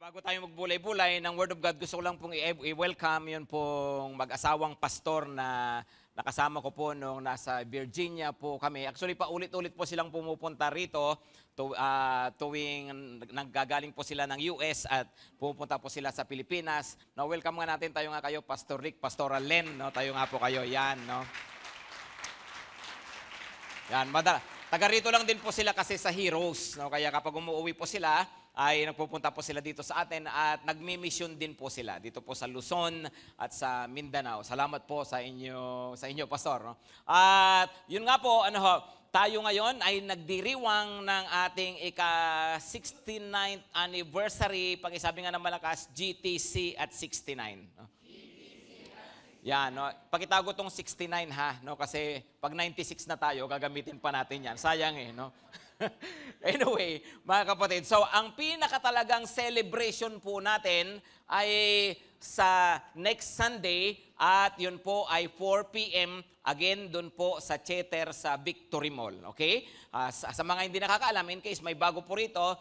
Bago tayo magbulay-bulay ng Word of God, gusto ko lang pong i-welcome yun pong mag-asawang pastor na nakasama ko po nung nasa Virginia po kami. Actually, paulit-ulit po silang pumupunta rito tuwing nanggagaling po sila ng US at pumupunta po sila sa Pilipinas. No, welcome nga natin tayo nga kayo, Pastor Rick, Pastoral Len, no? Tayo nga po kayo, yan, no? Yan, taga rito lang din po sila kasi sa Heroes, no? Kaya kapag umuwi po sila, ay nagpupunta po sila dito sa atin at nagmi-mission din po sila dito po sa Luzon at sa Mindanao. Salamat po sa inyo Pastor. No? At yun nga po, tayo ngayon ay nagdiriwang ng ating ika-69th anniversary, pag-isabi nga ng malakas, GTC at 69. No? Yan, no? Pakitago tong 69 ha, no? Kasi pag 96 na tayo, gagamitin pa natin yan. Sayang no? Anyway, mga kapatid, so ang pinakatalagang celebration po natin ay sa next Sunday at yun po ay 4 p.m. again doon po sa Theater sa Victory Mall. Okay? Sa mga hindi nakakaalam, in case may bago po rito,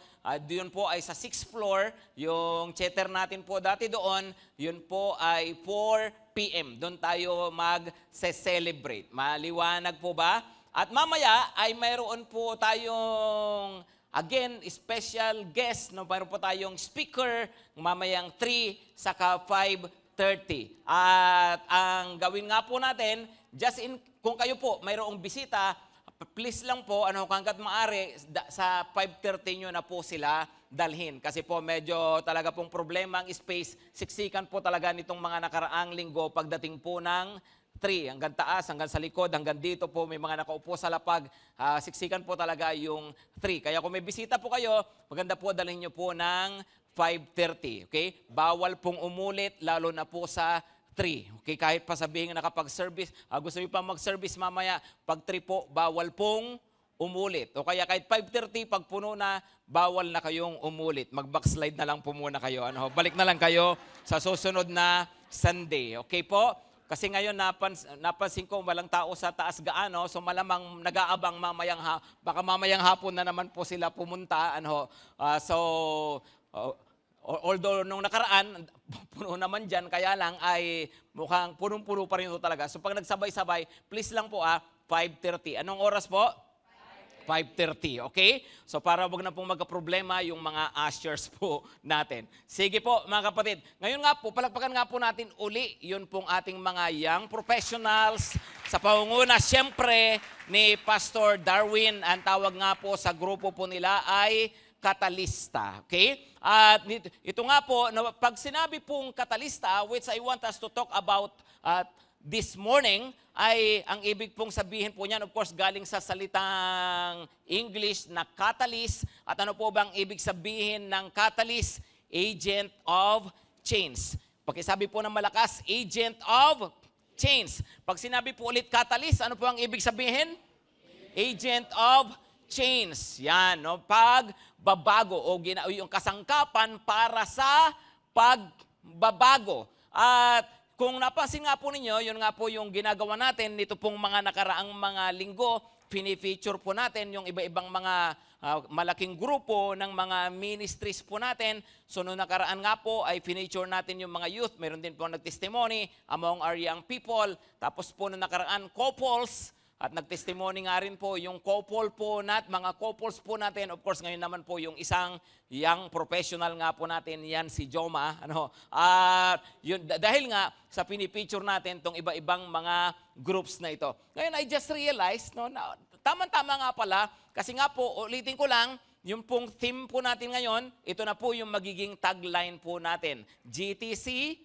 yun po ay sa 6th floor, yung theater natin po dati doon, yun po ay 4 p.m. Doon tayo mag-celebrate. Maliwanag po ba? At mamaya ay mayroon po tayong, again, special guest. No? Mayroon po tayong speaker, mamayang 3 saka 5:30. At ang gawin nga po natin, kung kayo po mayroong bisita, please lang po, hanggat maaari, sa 5:30 nyo na po sila dalhin. Kasi po medyo talaga pong problema ang space. Siksikan po talaga nitong mga nakaraang linggo pagdating po ng 3, hanggang taas, hanggang sa likod, hanggang dito po may mga nakaupo sa lapag. Siksikan po talaga yung 3. Kaya kung may bisita po kayo, maganda po dalhin nyo po ng 5:30. Okay? Bawal pong umulit, lalo na po sa 3. Okay? Kahit pa sabihin na kapag-service, gusto nyo pa mag-service mamaya, pag 3 po, bawal pong umulit. O kaya kahit 5:30, pag puno na, bawal na kayong umulit. Mag-backslide na lang po muna kayo. Balik na lang kayo sa susunod na Sunday. Okay po? Kasi ngayon napansin ko walang tao sa taas gaano, so malamang nag-aabang baka mamayang hapon na naman po sila pumunta. Although nung nakaraan, puno naman dyan, kaya lang ay mukhang punong-puno pa rin ito talaga. So pag nagsabay-sabay, please lang po 5:30. Anong oras po? 5:30, okay? So para wag na pong magka-problema yung mga ushers po natin. Sige po mga kapatid, ngayon nga po, palakpakan nga po natin uli yun pong ating mga young professionals sa pangunguna siyempre ni Pastor Darwin. Ang tawag nga po sa grupo po nila ay Katalista, okay? At ito nga po, pag sinabi pong Katalista, which I want us to talk about this morning, ay ang ibig pong sabihin po niyan, of course, galing sa salitang English na catalyst. At ano po bang ibig sabihin ng catalyst? Agent of change. Pakisabi po ng malakas, agent of change. Pag sinabi po ulit catalyst, ano po ang ibig sabihin? Agent of change. Yan, no? Pagbabago o yung kasangkapan para sa pagbabago. At kung napansin nga po ninyo, yun nga po yung ginagawa natin nito pong mga nakaraang mga linggo, fini-feature po natin yung iba-ibang mga malaking grupo ng mga ministries po natin. So noong nakaraan nga po ay fini-feature natin yung mga youth. Meron din po nag-testimony among our young people. Tapos po noong nakaraan, couples. At nag-testimony nga rin po yung couple po mga couples po natin. Of course, ngayon naman po yung isang young professional nga po natin, yan si Joma. Dahil nga sa pinipicture natin itong iba-ibang mga groups na ito. Ngayon, I just realized, na tama-tama nga pala, kasi nga po, ulitin ko lang, yung pong theme po natin ngayon, ito na po yung magiging tagline po natin. GTC,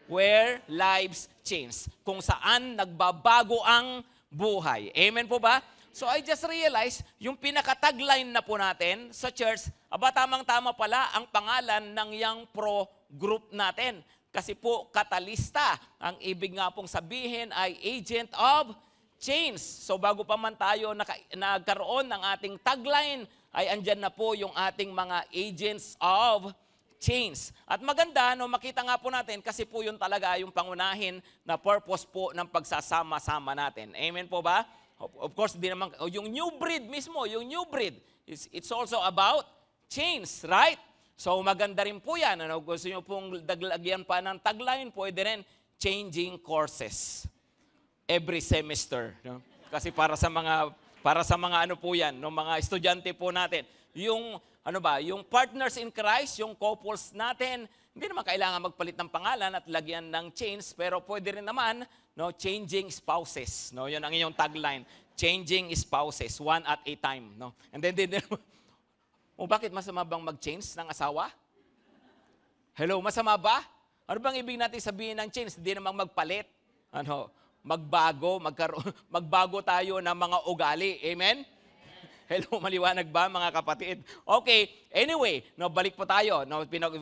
where lives change. Kung saan nagbabago ang buhay. Amen po ba? So I just realized, yung pinaka-tagline na po natin sa church, tamang-tama pala ang pangalan ng Young Pro group natin. Kasi po, katalista. Ang ibig nga pong sabihin ay agent of change. So bago pa man tayo nagkaroon ng ating tagline, ay andyan na po yung ating mga agents of change. At maganda, makita nga po natin kasi po yun talaga yung pangunahin na purpose po ng pagsasama-sama natin. Amen po ba? Of course, yung new breed mismo, yung new breed, it's also about change, right? So maganda rin po yan. Ano, gusto nyo pong daglagyan pa ng tagline, pwede rin changing courses every semester. No? Kasi para sa mga ano po yan, no, mga estudyante po natin. Yung yung partners in Christ, yung couples natin, hindi naman kailangan magpalit ng pangalan at lagyan ng chains, pero pwede rin naman, no, changing spouses. No, yun ang inyong tagline, changing spouses, one at a time. No? And then bakit masama bang mag-change ng asawa? Hello, masama ba? Ano bang ibig natin sabihin ng change? Hindi namang magpalit. Magbago tayo ng mga ugali. Amen? Hello, maliwanag ba mga kapatid? Okay, anyway, balik po tayo.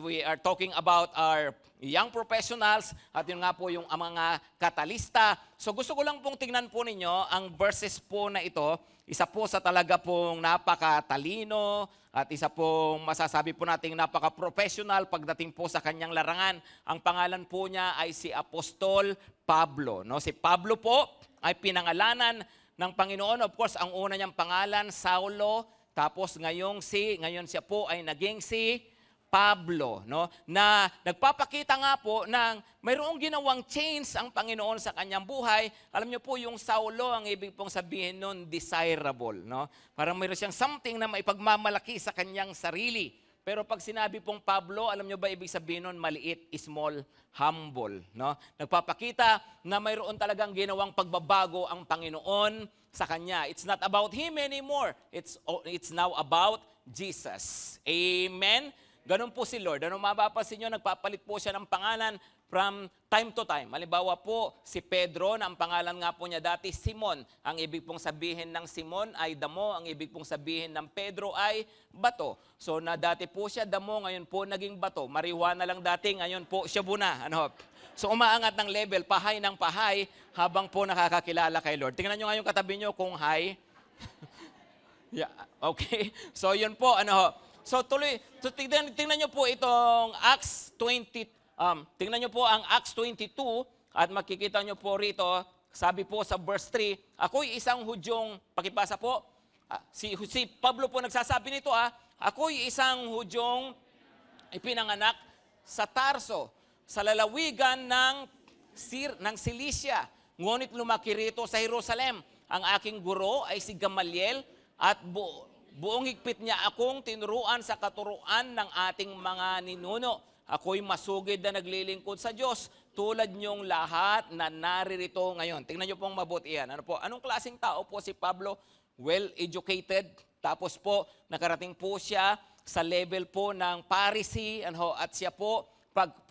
We are talking about our young professionals at yun nga po yung mga katalista. So gusto ko lang pong tingnan po ninyo ang verses po na ito. Isa po sa talaga pong napakatalino at isa pong masasabi po nating napaka-professional pagdating po sa kanyang larangan. Ang pangalan po niya ay si Apostol Pablo. No? Si Pablo po ay pinangalanan ng Panginoon. Of course, ang una niyang pangalan, Saulo, tapos ngayon siya po ay naging si Pablo, no? Na nagpapakita nga po ng mayroong ginawang change ang Panginoon sa kanyang buhay. Alam niyo po, yung Saulo, ang ibig pong sabihin nun, desirable, no? Parang mayroon siyang something na maipagmamalaki sa kanyang sarili. Pero pag sinabi pong Pablo, alam niyo ba ibig sabihin nun, maliit, small, humble, no? Nagpapakita na mayroon talagang ginawang pagbabago ang Panginoon sa kanya. It's not about him anymore. It's now about Jesus. Amen? Ganun po si Lord. Ano mapapansin nyo, nagpapalit po siya ng pangalan from time to time. Halimbawa po, si Pedro, na ang pangalan nga po niya dati, Simon. Ang ibig pong sabihin ng Simon ay damo. Ang ibig pong sabihin ng Pedro ay bato. So na dati po siya damo, ngayon po naging bato. Marijuana lang dati, ngayon po siya buna. So umaangat ng level, pahay ng pahay, habang po nakakakilala kay Lord. Tingnan nyo nga yung katabi nyo kung high. Yeah, okay. So yun po, So tuloy, tingnan nyo po itong Acts 20, tingnan nyo po ang Acts 22 at makikita nyo po rito, sabi po sa verse 3, ako'y isang Hudyong, pakipasa po, si Pablo po nagsasabi nito, ako'y isang Hudyong ipinanganak sa Tarso, sa lalawigan ng Cilicia, ngunit lumaki rito sa Jerusalem. Ang aking guro ay si Gamaliel at buong higpit niya akong tinuruan sa katuruan ng ating mga ninuno. Ako'y masugid na naglilingkod sa Diyos, tulad niyong lahat na naririto ngayon. Tingnan niyo pong mabuti yan. Anong klaseng tao po si Pablo? Well-educated. Tapos po, nakarating po siya sa level po ng Pharisee. At siya po,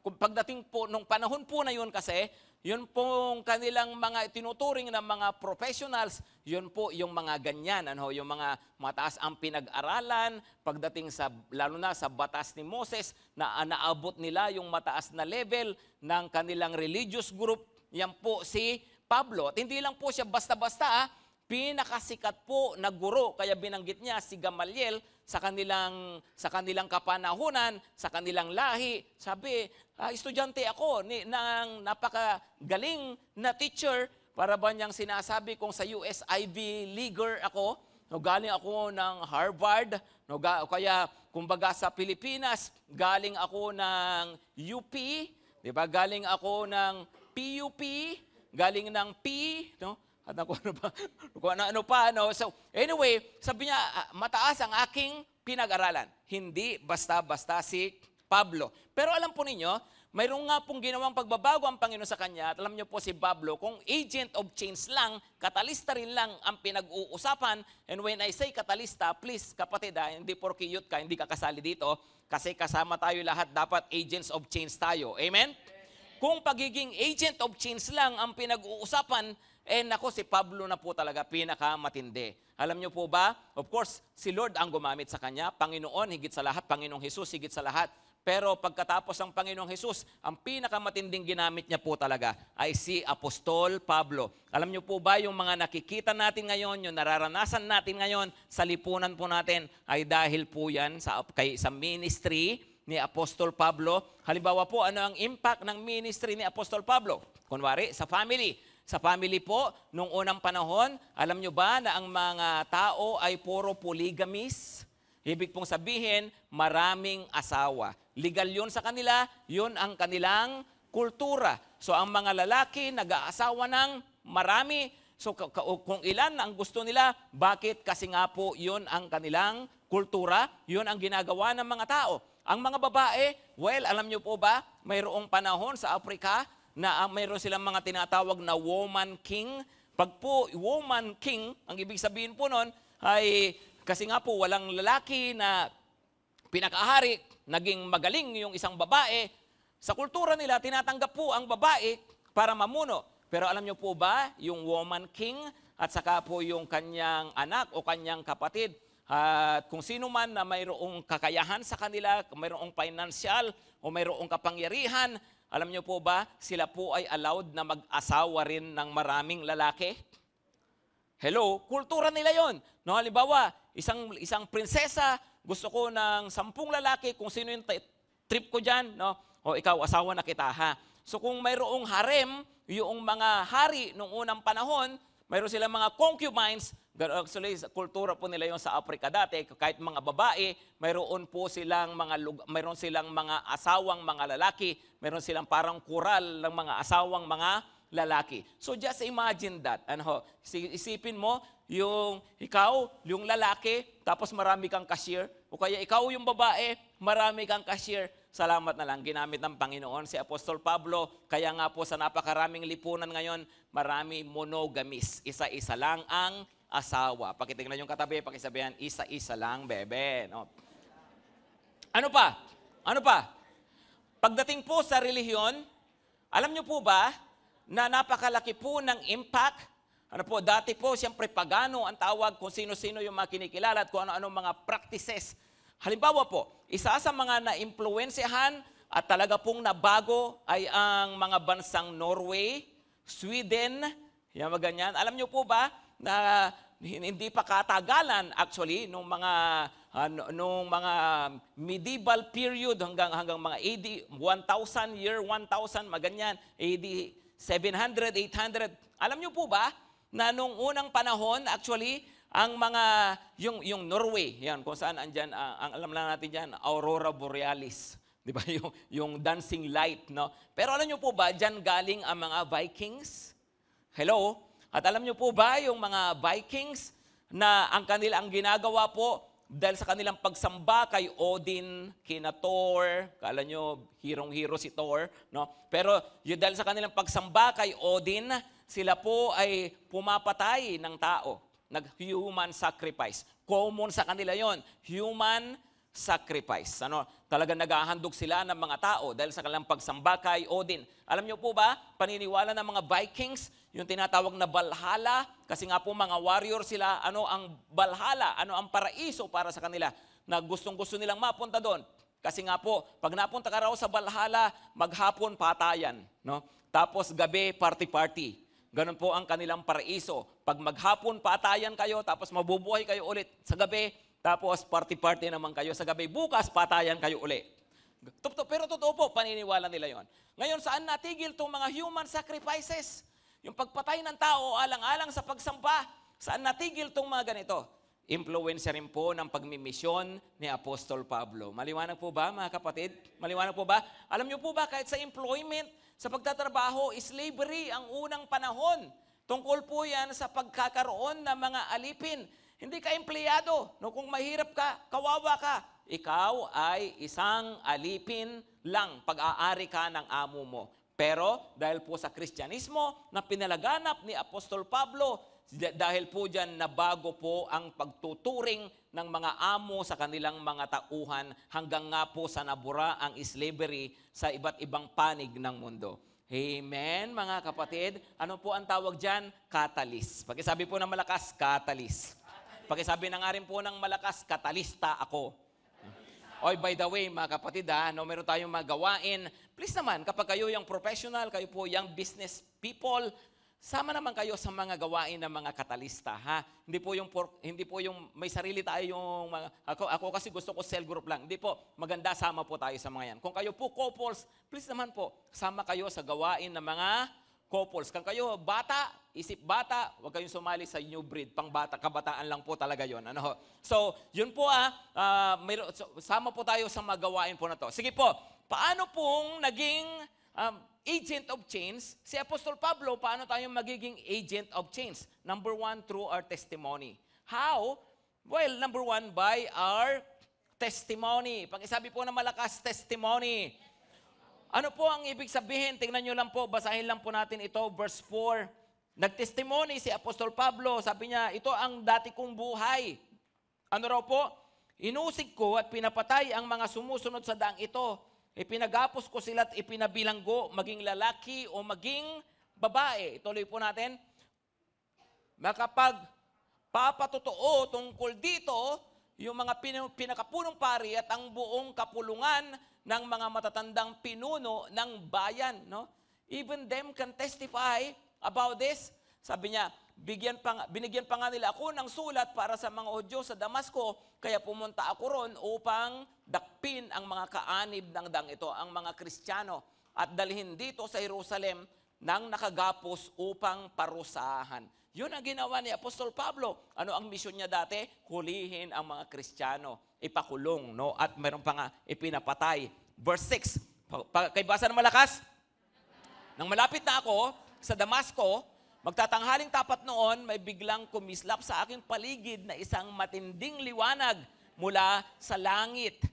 pagdating po, nung panahon po na yun kasi, yun pong kanilang mga tinuturing ng mga professionals, yun po yung mga ganyan, yung mga mataas ang pinag-aralan, pagdating sa, lalo na sa batas ni Moses, na naabot nila yung mataas na level ng kanilang religious group, yan po si Pablo. At hindi lang po siya basta-basta, pinakasikat po na guro, kaya binanggit niya si Gamaliel sa kanilang kapanahunan, sa kanilang lahi. Sabi, estudyante ako ng napakagaling na teacher, para ba niyang sinasabi kung sa US Ivy Leaguer ako, galing ako ng Harvard, kaya kumbaga sa Pilipinas, galing ako ng UP, di ba? Galing ako ng PUP, galing ng P, no? At ano pa. So, anyway, sabi niya, mataas ang aking pinag-aralan. Hindi basta-basta si Pablo. Pero alam po ninyo, mayroong nga pong ginawang pagbabago ang Panginoon sa kanya. At alam niyo po si Pablo, kung agent of change lang, katalista rin lang ang pinag-uusapan. And when I say katalista, please kapatid, hindi porke youth ka, hindi ka kasali dito. Kasi kasama tayo lahat, dapat agents of change tayo. Amen? Kung pagiging agent of change lang ang pinag-uusapan, si Pablo na po talaga pinakamatindi. Alam niyo po ba? Of course, si Lord ang gumamit sa kanya. Panginoon, higit sa lahat. Panginoong Hesus, higit sa lahat. Pero pagkatapos ng Panginoong Hesus, ang pinakamatinding ginamit niya po talaga ay si Apostol Pablo. Alam niyo po ba, yung mga nakikita natin ngayon, yung nararanasan natin ngayon, sa lipunan po natin, ay dahil po yan sa ministry ni Apostol Pablo. Halimbawa po, ano ang impact ng ministry ni Apostol Pablo? Kunwari, sa family. Sa family po, nung unang panahon, alam nyo ba na ang mga tao ay puro polygamist? Ibig pong sabihin, maraming asawa. Legal yun sa kanila, yun ang kanilang kultura. So ang mga lalaki nag-aasawa ng marami. So kung ilan ang gusto nila, bakit? Kasi nga po yun ang kanilang kultura, yun ang ginagawa ng mga tao. Ang mga babae, well, alam niyo po ba, mayroong panahon sa Africa na mayroon silang mga tinatawag na woman king. Pag po woman king, ang ibig sabihin po nun ay kasi nga po walang lalaki na pinakahari, naging magaling yung isang babae. Sa kultura nila, tinatanggap po ang babae para mamuno. Pero alam niyo po ba, yung woman king at saka po yung kanyang anak o kanyang kapatid, at kung sino man na mayroong kakayahan sa kanila, mayroong financial o mayroong kapangyarihan, alam niyo po ba, sila po ay allowed na mag-asawa rin ng maraming lalaki? Hello, kultura nila yon. No, halimbawa, isang prinsesa, gusto ko ng 10 lalaki, kung sino yung trip ko dyan, no? O ikaw, asawa na kita, ha? So kung mayroong harem, yung mga hari noong unang panahon, mayroon silang mga concubines. Actually, sa kultura po nila yon sa Africa dati, kahit mga babae, mayroon silang mga asawang mga lalaki, mayroon silang parang kural ng mga asawang mga lalaki. So just imagine that. Isipin mo, ikaw, yung lalaki, tapos marami kang cashier, o kaya ikaw yung babae, marami kang cashier. Salamat na lang, ginamit ng Panginoon si Apostol Pablo. Kaya nga po sa napakaraming lipunan ngayon, marami monogamis. Isa-isa lang ang asawa. Pakitingnan yung katabi, pakisabihan, isa-isa lang, bebe. No? Ano pa? Ano pa? Pagdating po sa relihiyon, alam nyo po ba na napakalaki po ng impact? Ano po, dati po, siyempre pagano ang tawag kung sino-sino yung mga kinikilala at kung ano-ano mga practices. Halimbawa po, isa sa mga na-impluensyahan at talaga pong nabago ay ang mga bansang Norway, Sweden, yan mga ganyan. Alam nyo po ba na hindi pa katagalan actually nung mga medieval period hanggang mga AD 1000 year 1000 maganyan AD 700 800. Alam nyo po ba na nung unang panahon actually ang mga yung Norway, yan kung saan andyan ang alam lang natin diyan Aurora Borealis, 'di ba? Yung dancing light, no? Pero alam niyo po ba diyan galing ang mga Vikings? Hello? At alam niyo po ba yung mga Vikings na ang ginagawa po dahil sa kanilang pagsamba kay Odin, kina Thor, kala nyo hirong-hiro si Thor, no? Pero dahil sa kanilang pagsamba kay Odin, sila po ay pumapatay ng tao. Nag-human sacrifice. Common sa kanila yon, human sacrifice. Talagang naghahandog sila ng mga tao dahil sa kanilang pagsamba kay Odin. Alam niyo po ba, paniniwala ng mga Vikings, yung tinatawag na Valhalla, kasi nga po mga warrior sila, ano ang Valhalla, ano ang paraiso para sa kanila, na gustong-gusto nilang mapunta doon. Kasi nga po, pag napunta ka raw sa Valhalla, maghapon patayan, no? Tapos gabi party-party. Ganun po ang kanilang paraiso. Pag maghapon patayan kayo, tapos mabubuhay kayo ulit sa gabi, tapos party-party naman kayo sa gabi, bukas patayan kayo ulit. Pero totoo po, paniniwala nila yon. Ngayon, saan natigil itong mga human sacrifices? Yung pagpatay ng tao, alang-alang sa pagsamba, saan natigil itong mga ganito? Influensya rin po ng pagmimisyon ni Apostol Pablo. Maliwanag po ba, mga kapatid? Maliwanag po ba? Alam niyo po ba, kahit sa employment, sa pagtatrabaho, slavery ang unang panahon. Tungkol po yan sa pagkakaroon ng mga alipin. Hindi ka empleyado. No, kung mahirap ka, kawawa ka, ikaw ay isang alipin lang. Pag-aari ka ng amo mo. Pero dahil po sa Kristyanismo na pinalaganap ni Apostol Pablo, dahil po dyan nabago po ang pagtuturing ng mga amo sa kanilang mga tauhan hanggang nga po sa nabura ang slavery sa iba't ibang panig ng mundo. Amen, mga kapatid. Ano po ang tawag dyan? Catalyst. Pakisabi po ng malakas, catalyst. Pakisabi na nga rin po ng malakas, katalista ako. Oy, by the way, mga kapatid, meron tayong mga gawain. Please naman, kapag kayo yung professional, kayo po yung business people, sama naman kayo sa mga gawain ng mga katalista, ha? Hindi po yung may sarili tayo yung ako kasi gusto ko cell group lang. Hindi po, maganda sama po tayo sa mga yan. Kung kayo po couples, please naman po, sama kayo sa gawain ng mga couples. Kung kayo bata, isip bata, huwag kayong sumali sa new breed. Pang bata, kabataan lang po talaga yon. Ano? So, yun po sama po tayo sa magawain po na to. Sige po, paano pong naging agent of change? Si Apostol Pablo, paano tayo magiging agent of change? Number 1, through our testimony. How? Well, number 1, by our testimony. Pag-isabi po na malakas, testimony. Ano po ang ibig sabihin? Tingnan nyo lang po, basahin lang po natin ito, verse 4. Nagtestimony si Apostol Pablo, sabi niya, ito ang dati kong buhay. Ano raw po? Inusig ko at pinapatay ang mga sumusunod sa daang ito. Ipinagapos ko sila at ipinabilanggo, maging lalaki o maging babae. Ituloy po natin. Makapag papatotoo tungkol dito, yung mga pinakapunong pari at ang buong kapulungan ng mga matatandang pinuno ng bayan. No? Even them can testify about this. Sabi niya, binigyan pa nga nila ako ng sulat para sa mga Hudyo sa Damasco, kaya pumunta ako ron upang dakpin ang mga kaanib ng dang ito, ang mga Kristiyano, at dalhin dito sa Jerusalem ng nakagapos upang parusahan. Yun ang ginawa ni Apostol Pablo. Ano ang misyon niya dati? Hulihin ang mga Kristiyano, ipakulong, no? At meron pa nga ipinapatay. Verse 6, kay basa ng malakas? Nang malapit na ako sa Damasco, magtatanghaling tapat noon, may biglang kumislap sa aking paligid na isang matinding liwanag mula sa langit.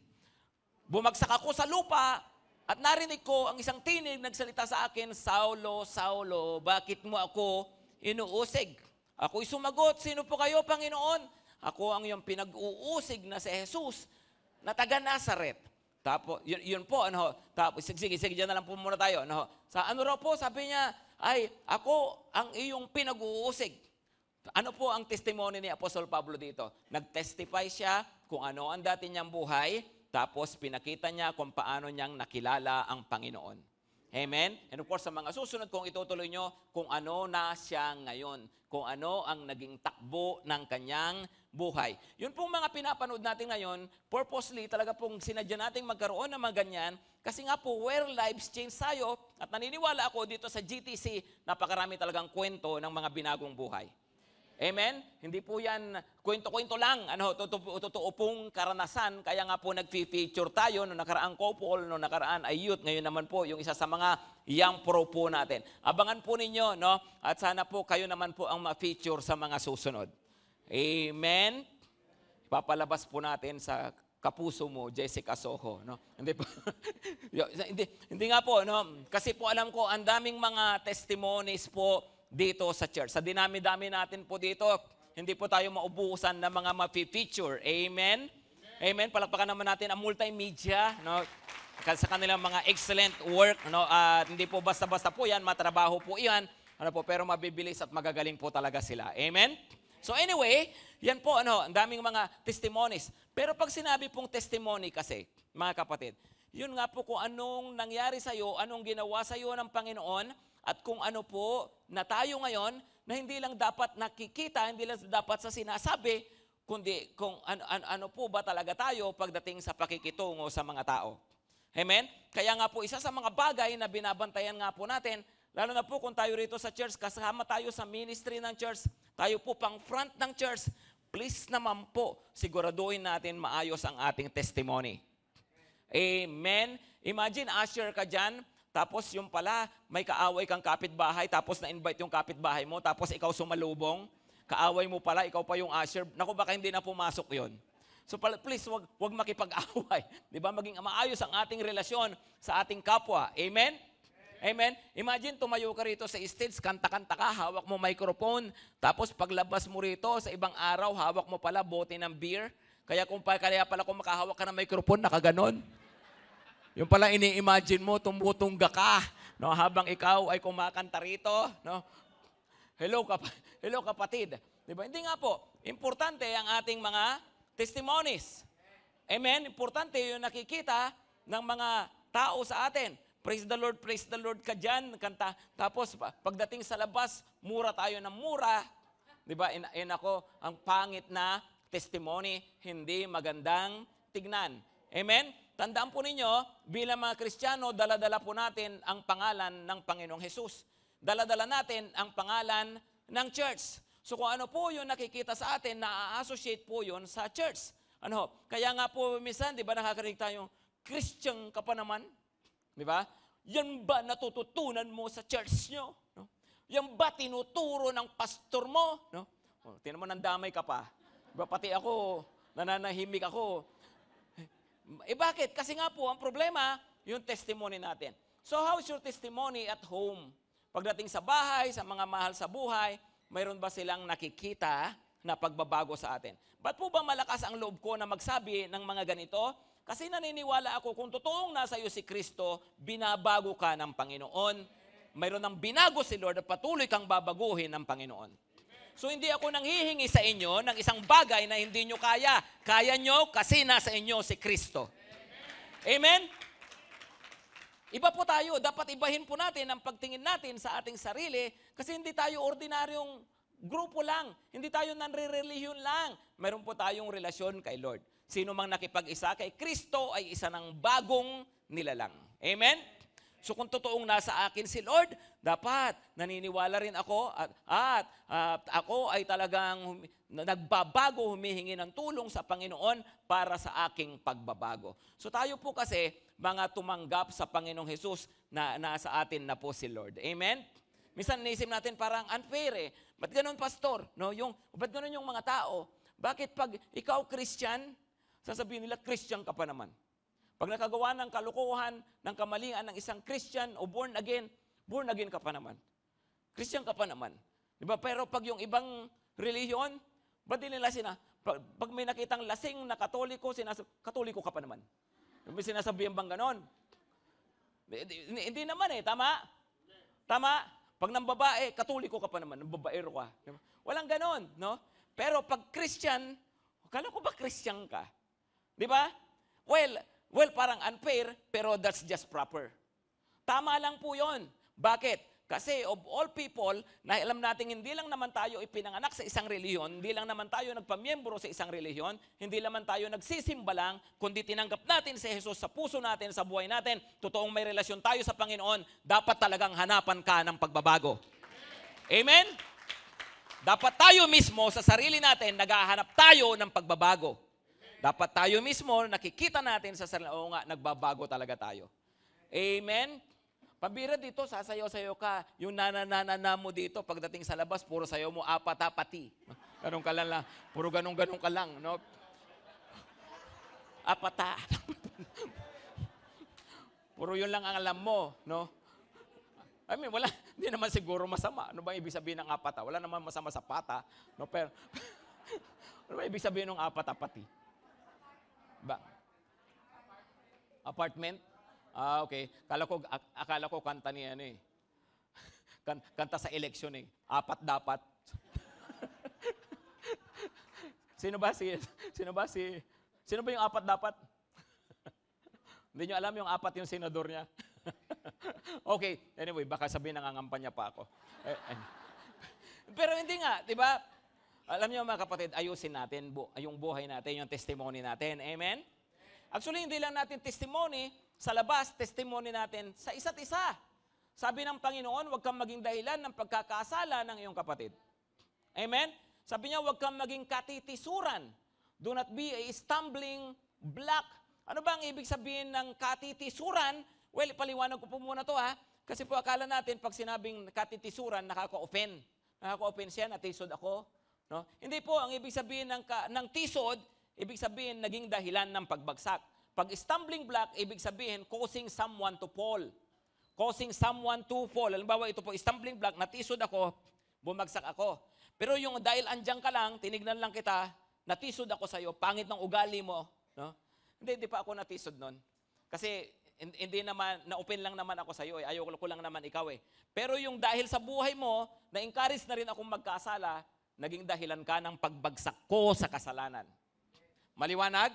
Bumagsak ako sa lupa at narinig ko ang isang tinig nagsalita sa akin, Saulo, Saulo, bakit mo ako inuusig? Ako'y sumagot, sino po kayo, Panginoon? Ako ang iyong pinag-uusig na si Jesus na taga Nazaret. Tapos, yun po, ano, tapos, sige, dyan na lang po muna tayo. Ano, sa ano raw po, sabi niya, ay, ako ang iyong pinag-uusig. Ano po ang testimony ni Apostol Pablo dito? Nag-testify siya kung ano ang dati niyang buhay, tapos pinakita niya kung paano niyang nakilala ang Panginoon. Amen? And of course, sa mga susunod, kung itutuloy nyo, kung ano na siya ngayon, kung ano ang naging takbo ng kanyang buhay. Yun pong mga pinapanood natin ngayon, purposely, talaga pong sinadya natin magkaroon ng mga ganyan, kasi nga po, where lives change tayo, at naniniwala ako dito sa GTC, napakarami talagang kwento ng mga binagong buhay. Amen? Hindi po yan kwento-kwento lang. Ano, totoo pong karanasan. Kaya nga po nag-feature tayo noong nakaraang couple, noong nakaraan ay youth. Ngayon naman po yung isa sa mga young pro po natin. Abangan po ninyo, no? At sana po kayo naman po ang ma-feature sa mga susunod. Amen? Papalabas po natin sa kapuso mo, Jessica Soho, no? Hindi po. hindi nga po, no? Kasi po alam ko ang daming mga testimonies po dito sa church. Sa dinami-dami natin po dito, hindi po tayo maubusan ng mga ma-feature. Amen? Amen. Palakpakan naman natin ang multimedia, no? Sa kanilang mga excellent work, no? Hindi po basta-basta po yan, matrabaho po yan, ano po, pero mabibilis at magagaling po talaga sila. Amen? So anyway, yan po, ano, ang daming mga testimonies. Pero pag sinabi pong testimony kasi, mga kapatid, yun nga po kung anong nangyari sa'yo, anong ginawa sa'yo ng Panginoon, at kung ano po na tayo ngayon na hindi lang dapat nakikita, hindi lang dapat sa sinasabi, kundi kung ano po ba talaga tayo pagdating sa pakikitungo sa mga tao. Amen? Kaya nga po, isa sa mga bagay na binabantayan nga po natin, lalo na po kung tayo rito sa church, kasama tayo sa ministry ng church, tayo po pang front ng church, please naman po, siguraduhin natin maayos ang ating testimony. Amen? Imagine, usher ka dyan, tapos yung pala, may kaaway kang kapitbahay, tapos na-invite yung kapitbahay mo, tapos ikaw sumalubong, kaaway mo pala, ikaw pa yung usher. Naku, baka hindi na pumasok yon. So please, wag makipag-away. Di ba? Maging maayos ang ating relasyon sa ating kapwa. Amen? Amen? Imagine, tumayo ka rito sa stage, kanta-kanta ka, hawak mo microphone, tapos paglabas mo rito sa ibang araw, hawak mo pala bote ng beer. Kaya pala kung makahawak ka ng microphone, nakaganon. Yung pala ini-imagine mo, tumutungga ka, no, habang ikaw ay kumakanta rito, no? Hello kapatid. 'Di ba? Hindi nga po, importante ang ating mga testimonies. Amen? Importante yung nakikita ng mga tao sa atin. Praise the Lord ka dyan, kanta. Tapos pagdating sa labas, mura tayo ng mura. 'Di ba? Ako, ang pangit na testimony, hindi magandang tignan. Amen? Tandaan po ninyo, bilang mga Kristiyano, dala-dala po natin ang pangalan ng Panginoong Hesus. Dala-dala natin ang pangalan ng church. So kung ano po yung nakikita sa atin, na-associate po yun sa church. Kaya nga po minsan, di ba nakakarinig tayo, Christian ka pa naman? Di ba? Yan ba natututunan mo sa church nyo? No? Yan ba tinuturo ng pastor mo? No? Tinan mo, nandamay ka pa. Diba, pati ako, nananahimik ako. Bakit? Kasi nga po, ang problema, yung testimony natin. So how's your testimony at home? Pagdating sa bahay, sa mga mahal sa buhay, mayroon ba silang nakikita na pagbabago sa atin? Ba't po ba malakas ang loob ko na magsabi ng mga ganito? Kasi naniniwala ako, kung totoong nasa iyo si Kristo, binabago ka ng Panginoon. Mayroon ng binago si Lord at patuloy kang babaguhin ng Panginoon. So hindi ako nanghihingi sa inyo ng isang bagay na hindi nyo kaya. Kaya nyo kasi nasa inyo si Kristo. Amen? Iba po tayo. Dapat ibahin po natin ang pagtingin natin sa ating sarili kasi hindi tayo ordinaryong grupo lang. Hindi tayo nanre-relihiyon lang. Meron po tayong relasyon kay Lord. Sino mang nakipag-isa kay Kristo ay isa ng bagong nilalang. Amen? So kung totoong nasa akin si Lord, dapat naniniwala rin ako at ako ay talagang nagbabago, humihingi ng tulong sa Panginoon para sa aking pagbabago. So tayo po kasi mga tumanggap sa Panginoong Hesus na nasa atin na po si Lord. Amen? Minsan naisip natin parang unfair eh. Ba't ganun, pastor? No? Ba't ganun yung mga tao? Bakit pag ikaw Christian, sasabihin nila Christian ka pa naman? Pag nakagawa ng kalukuhan, ng kamalian ng isang Christian o born again ka pa naman. Christian ka pa naman. Diba? Pero pag yung ibang relihiyon, ba't din nila pag may nakitang lasing na Katoliko, Katoliko ka pa naman. May sinasabihan bang ganon? Hindi naman eh, tama? Tama? Pag nang babae, Katoliko ka pa naman, nang babaero ka. Diba? Walang ganon, no? Pero pag Christian, kala ko ba Christian ka? Di ba? Well, parang unfair, pero that's just proper. Tama lang po yun. Bakit? Kasi of all people, na alam natin hindi lang naman tayo ipinanganak sa isang relihiyon, hindi lang naman tayo nagpamiyembro sa isang relihiyon, hindi naman tayo nagsisimba lang, kundi tinanggap natin si Jesus sa puso natin, sa buhay natin, totoong may relasyon tayo sa Panginoon, dapat talagang hanapan ka ng pagbabago. Amen? Dapat tayo mismo sa sarili natin, naghahanap tayo ng pagbabago. Dapat tayo mismo, nakikita natin sa sarili, oo nga, nagbabago talaga tayo. Amen? Pabira dito, sasayaw-sayaw ka. Yung nananana mo dito, pagdating sa labas, puro sayaw mo, apata-pati. Ganun ka lang, puro ganun-ganun ka lang. No? Apata. Puro yun lang ang alam mo. No? I mean, hindi naman siguro masama. Ano ba ibig sabihin ng apata? Wala naman masama sa pata. No? Pero, ano ba ibig sabihin ng apata-pati? Apartment? Okay. Akala ko kanta niya eh. Kanta sa eleksyon eh. Apat dapat. Sino ba yung apat dapat? Hindi nyo alam yung apat yung senador niya. Okay. Anyway, baka sabihin nangangampanya pa ako. Pero hindi nga, di ba? Alam niyo mga kapatid, ayusin natin yung buhay natin, yung testimony natin. Amen? Actually, hindi lang natin testimony sa labas, testimony natin sa isa't isa. Sabi ng Panginoon, huwag kang maging dahilan ng pagkakasala ng iyong kapatid. Amen? Sabi niya, huwag kang maging katitisuran. Do not be a stumbling block. Ano ba ang ibig sabihin ng katitisuran? Well, paliwanag ko po muna to ha. Kasi po akala natin, pag sinabing katitisuran, nakaka-offend. Nakaka-offend siya, natisod ako. No? Hindi po, ang ibig sabihin ng tisod, ibig sabihin naging dahilan ng pagbagsak. Pag stumbling block, ibig sabihin causing someone to fall. Causing someone to fall. Halimbawa, ito po, stumbling block, natisod ako, bumagsak ako. Pero yung dahil andyan ka lang, tinignan lang kita, natisod ako sa'yo, pangit ng ugali mo. No? Hindi pa ako natisod nun. Kasi hindi naman, na-open lang naman ako sa'yo. Ayoko ko lang naman ikaw eh. Pero yung dahil sa buhay mo, na-encourage na rin akong magkasala, naging dahilan ka ng pagbagsak ko sa kasalanan. Maliwanag?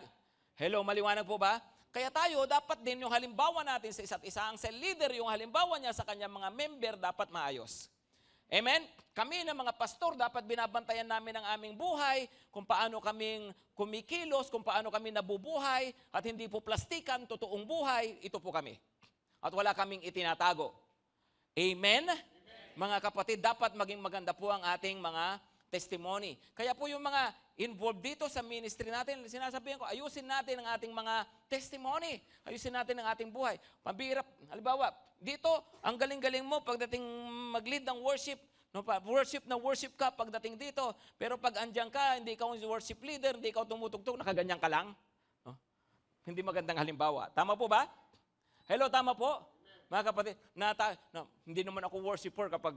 Hello, maliwanag po ba? Kaya tayo, dapat din yung halimbawa natin sa isa't isa, ang cell leader, yung halimbawa niya sa kanyang mga member, dapat maayos. Amen? Kami na mga pastor, dapat binabantayan namin ang aming buhay, kung paano kaming kumikilos, kung paano kami nabubuhay, at hindi po plastikan, totoong buhay, ito po kami. At wala kaming itinatago. Amen? Mga kapatid, dapat maging maganda po ang ating mga testimony. Kaya po yung mga involved dito sa ministry natin, sinasabihan ko, ayusin natin ang ating mga testimony. Ayusin natin ang ating buhay. Pambihirap, halimbawa, dito, ang galing-galing mo pagdating mag-lead ng worship. No, worship ka pagdating dito. Pero pag andyan ka, hindi ikaw yung worship leader, hindi ikaw tumutugtog, nakaganyan ka lang. No? Hindi magandang halimbawa. Tama po ba? Hello, tama po? Mga kapatid, hindi naman ako worshiper kapag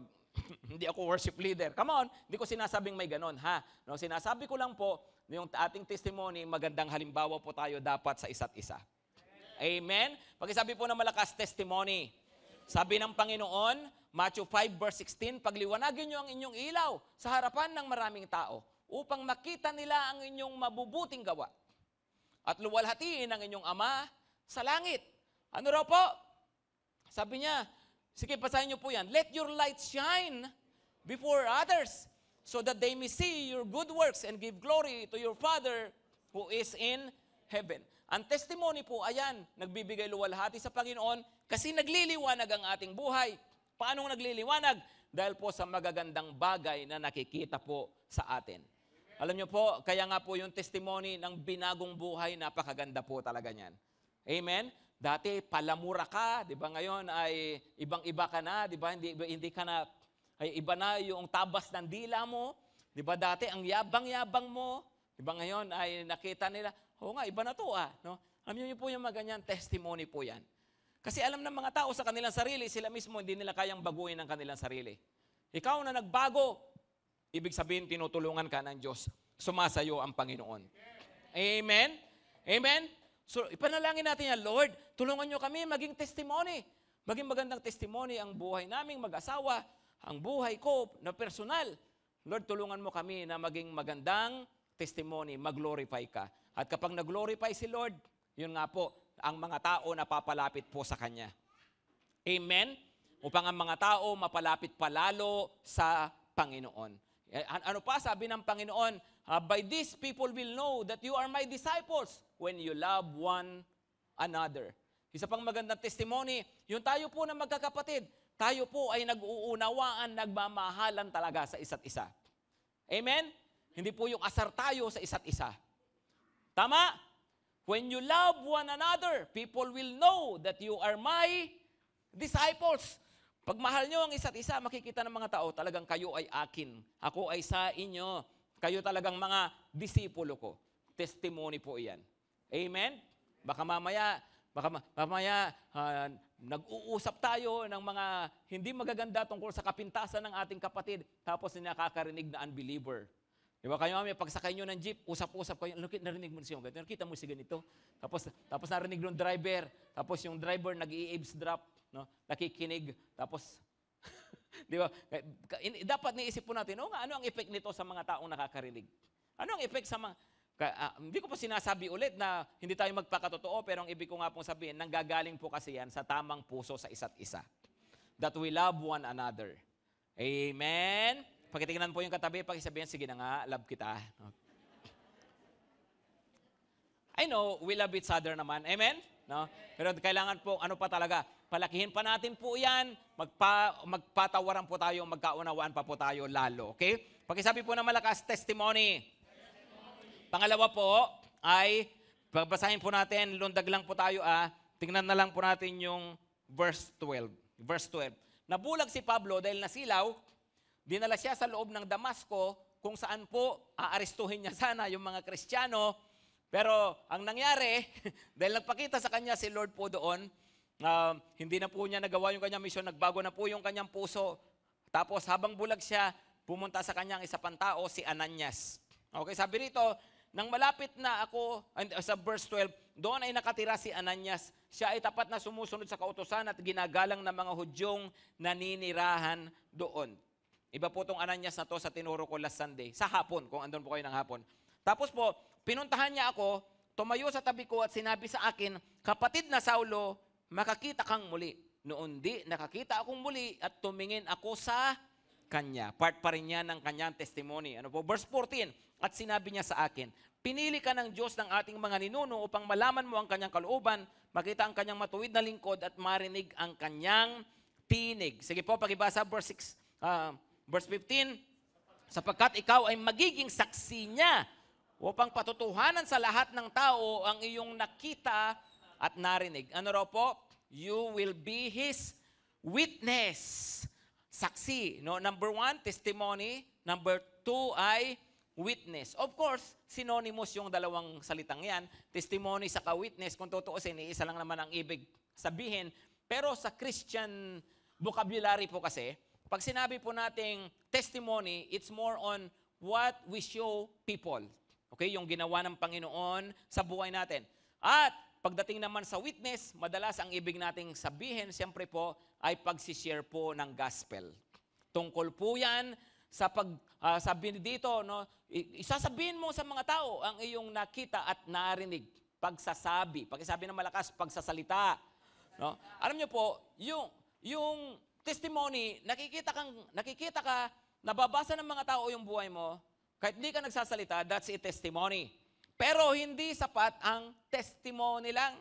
hindi ako worship leader. Come on, hindi ko sinasabing may ganon, ha? No, sinasabi ko lang po, yung ating testimony, magandang halimbawa po tayo dapat sa isa't isa. Amen? Pag-isabi po na malakas, testimony. Sabi ng Panginoon, Matthew 5 verse 16, pagliwanagin niyo ang inyong ilaw sa harapan ng maraming tao upang makita nila ang inyong mabubuting gawa at luwalhatiin ang inyong Ama sa langit. Ano raw po? Sabi niya, sige, basahin niyo po yan. Let your light shine before others so that they may see your good works and give glory to your Father who is in heaven. Ang testimony po, ayan, nagbibigay luwalhati sa Panginoon kasi nagliliwanag ang ating buhay. Paano nagliliwanag? Dahil po sa magagandang bagay na nakikita po sa atin. Alam niyo po, kaya nga po yung testimony ng binagong buhay, napakaganda po talaga niyan. Amen? Dati palamura ka, 'di ba? Ngayon ay ibang-iba ka na, 'di ba? Hindi ka na ay iba na yung tabas ng dila mo, 'di ba? Dati ang yabang-yabang mo, 'di ba? Ngayon ay nakita nila, "Oo nga, iba na 'to no?" Alam niyo po yung maganyan testimony po 'yan. Kasi alam ng mga tao sa kanilang sarili, sila mismo hindi nila kayang baguhin ang kanilang sarili. Ikaw na nagbago, ibig sabihin tinutulungan ka ng Diyos. Sumasayo ang Panginoon. Amen? Amen? So, ipanalangin natin yan, Lord, tulungan nyo kami maging testimony. Maging magandang testimony ang buhay naming mag-asawa, ang buhay ko na personal. Lord, tulungan mo kami na maging magandang testimony, mag-glorify ka. At kapag nag-glorify si Lord, yun nga po, ang mga tao napapalapit po sa Kanya. Amen? Upang ang mga tao mapalapit palalo sa Panginoon. Ano pa sabi ng Panginoon? By this people will know that you are my disciples when you love one another. Isa pang magandang testimony, yung tayo po na magkakapatid, tayo po ay nag-uunawaan, nagmamahalan talaga sa isa't isa. Amen? Hindi po yung asar tayo sa isa't isa. Tama? When you love one another, people will know that you are my disciples. Pag mahal nyo ang isa't isa, makikita ng mga tao, talagang kayo ay akin. Ako ay sa inyo. Kayo talagang mga disipulo ko. Testimony po iyan. Amen? Baka mamaya nag-uusap tayo ng mga hindi magaganda tungkol sa kapintasan ng ating kapatid, tapos nakakarinig na unbeliever. Di ba kayo may pagsakay nyo ng jeep, usap-usap kayo, narinig mo siya, nakita mo si ganito. Tapos narinig ng driver, tapos yung driver nag-i-eavesdrop, no? Nakikinig, tapos di ba? Dapat niisip po natin, ano ang effect nito sa mga taong nakakarinig? Ano ang effect sa mga... hindi ko po sinasabi ulit na hindi tayo magpakatotoo, pero ang ibig ko nga pong sabihin, nanggagaling po kasi yan sa tamang puso sa isa't isa. That we love one another. Amen? Pakitingnan po yung katabi, pakisabihin, sige na nga, love kita. I know, we love each other naman. Amen? No? Pero kailangan po, ano pa talaga, palakihin pa natin po yan, magpatawaran po tayo, magkaunawaan pa po tayo lalo. Okay? Pakisabi po na malakas, testimony. Pangalawa po ay, babasahin po natin, lundag lang po tayo tingnan na lang po natin yung verse 12. Verse 12. Nabulag si Pablo dahil nasilaw, dinala siya sa loob ng Damasco kung saan po aarestuhin niya sana yung mga Kristiyano. Pero ang nangyari, dahil nagpakita sa kanya si Lord po doon, hindi na po niya nagawa yung kanyang misyon, nagbago na po yung kanyang puso. Tapos habang bulag siya, pumunta sa kanyang isa pang tao, si Ananias. Okay, sabi rito, nang malapit na ako, sa verse 12, doon ay nakatira si Ananias. Siya ay tapat na sumusunod sa kautusan at ginagalang ng mga Hudyong naninirahan doon. Iba po itong Ananias na to sa tinuro ko last Sunday. Sa hapon, kung andun po kayo ng hapon. Tapos po, pinuntahan niya ako, tumayo sa tabi ko at sinabi sa akin, kapatid na Saulo, makakita kang muli. Noon di, nakakita akong muli at tumingin ako sa kanya. Part pa rin niya ng kanyang testimony. Ano po? Verse 14, at sinabi niya sa akin, pinili ka ng Diyos ng ating mga ninuno upang malaman mo ang kanyang kalooban, makita ang kanyang matuwid na lingkod at marinig ang kanyang tinig. Sige po, pakibasa verse 6. Verse 15, sapagkat ikaw ay magiging saksi niya upang patutuhanan sa lahat ng tao ang iyong nakita at narinig. Ano raw po? You will be His witness. Saksi. No? Number 1, testimony. Number 2 ay witness. Of course, synonymous yung dalawang salitang yan. Testimony sa witness, kung tutuusin, isa lang naman ang ibig sabihin. Pero sa Christian vocabulary po kasi, pag sinabi po nating testimony, it's more on what we show people. Okay, yung ginawa ng Panginoon sa buhay natin. At pagdating naman sa witness, madalas ang ibig nating sabihin, siyempre po, ay pagsishare po ng gospel. Tungkol po yan sa sabi dito, no, isasabihin mo sa mga tao ang iyong nakita at narinig. Pagsasabi. Pagsasabi ng malakas, pagsasalita. No? Alam niyo po, yung testimony, nakikita ka, nababasa ng mga tao yung buhay mo, kahit hindi ka nagsasalita, that's a testimony. Pero hindi sapat ang testimony lang.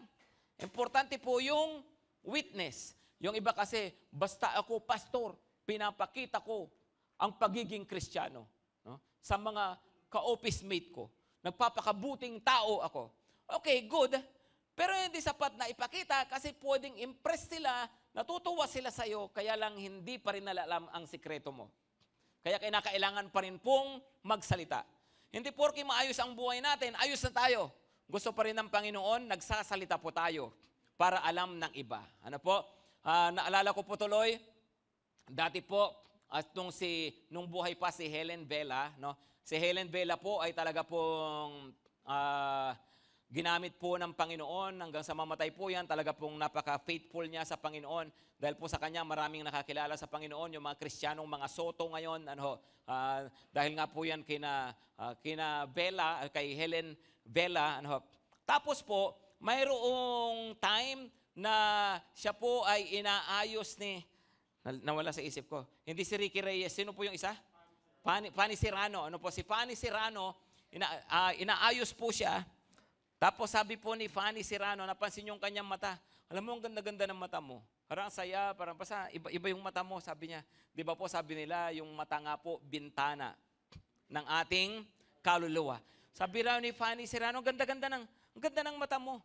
Importante po yung witness. Yung iba kasi, basta ako pastor, pinapakita ko ang pagiging Kristiyano. No? Sa mga ka-office mate ko. Nagpapakabuting tao ako. Okay, good. Pero hindi sapat na ipakita kasi pwedeng impress sila, natutuwa sila sa'yo, kaya lang hindi pa rin nalalam ang sikreto mo. Kaya kinakailangan pa rin pong magsalita. Hindi porke maayos ang buhay natin, ayos na tayo. Gusto pa rin ng Panginoon, nagsasalita po tayo para alam ng iba. Ano po? Naalala ko po tuloy, dati po, nung buhay pa si Helen Vela, no? Si Helen Vela po ay talaga pong ginamit po ng Panginoon hanggang sa mamatay po yan. Talaga pong napaka-faithful niya sa Panginoon. Dahil po sa kanya, maraming nakakilala sa Panginoon. Yung mga Kristiyanong mga soto ngayon. Dahil nga po yan kina Vela, kay Helen Vela. Tapos po, mayroong time na siya po ay inaayos ni, nawala sa isip ko, hindi si Ricky Reyes. Sino po yung isa? Fanny Serrano. Si Fanny Serrano, inaayos po siya. Tapos sabi po ni Fanny Serrano, napansin yung kanyang mata. Alam mo, ang ganda-ganda ng mata mo. Parang saya, parang basta, iba yung mata mo, sabi niya. Di ba po sabi nila, yung mata nga po, bintana ng ating kaluluwa. Sabi raw ni Fanny Serrano, ang ganda ng mata mo.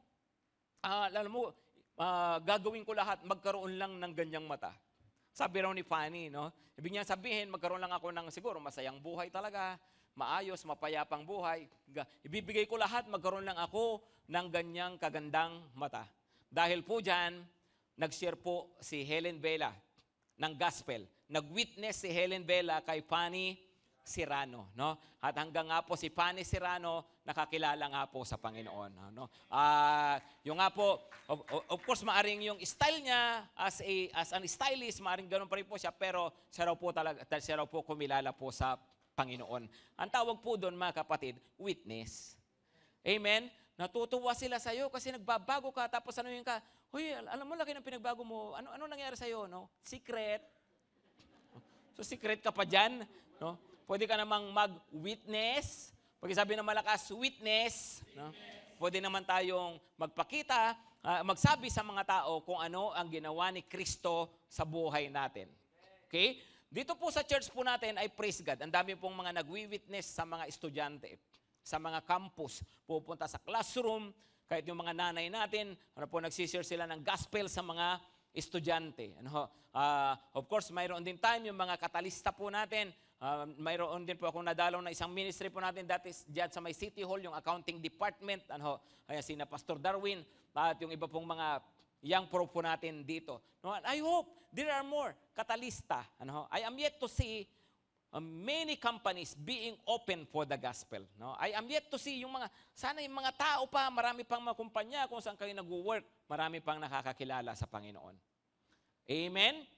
Alam mo, gagawin ko lahat, magkaroon lang ng ganyang mata. Sabi raw ni Fanny, no? Ibig niya sabihin, magkaroon lang ako ng siguro masayang buhay talaga, maayos, mapayapang buhay. Ibibigay ko lahat, magkaroon lang ako ng ganyang kagandang mata. Dahil po dyan, nag-share po si Helen Vela ng gospel. Nag-witness si Helen Vela kay Fanny Serrano. No? At hanggang nga po si Fanny Serrano, nakakilala nga po sa Panginoon. No? Yung nga po, of course, maaring yung style niya as an stylist, maaring ganun pa rin po siya, pero siya raw po kumilala po sa Panginoon. Ang tawag po doon, mga kapatid, witness. Amen? Natutuwa sila sa iyo kasi nagbabago ka, tapos ano yung ka, huy, alam mo, laki ng pinagbago mo. Ano nangyari sa iyo, no? Secret. So, secret ka pa dyan, no? Pwede ka namang mag-witness. Pag sabi ng malakas, witness. No? Pwede naman tayong magpakita, magsabi sa mga tao kung ano ang ginawa ni Kristo sa buhay natin. Okay? Dito po sa church po natin ay praise God. Ang dami pong mga nagwi-witness sa mga estudyante, sa mga campus, pupunta sa classroom, kahit yung mga nanay natin, nagsishare sila ng gospel sa mga estudyante. Of course, mayroon din time yung mga katalista po natin. Mayroon din po akong nadalaw na isang ministry po natin, that is dyan sa may City Hall, yung accounting department, sina Pastor Darwin, at yung iba pong mga young pro po natin dito. No, I hope there are more katalista. I am yet to see many companies being open for the gospel. No? I am yet to see sana yung mga tao pa, marami pang mga kumpanya kung saan kayo nag-work, marami pang nakakakilala sa Panginoon. Amen?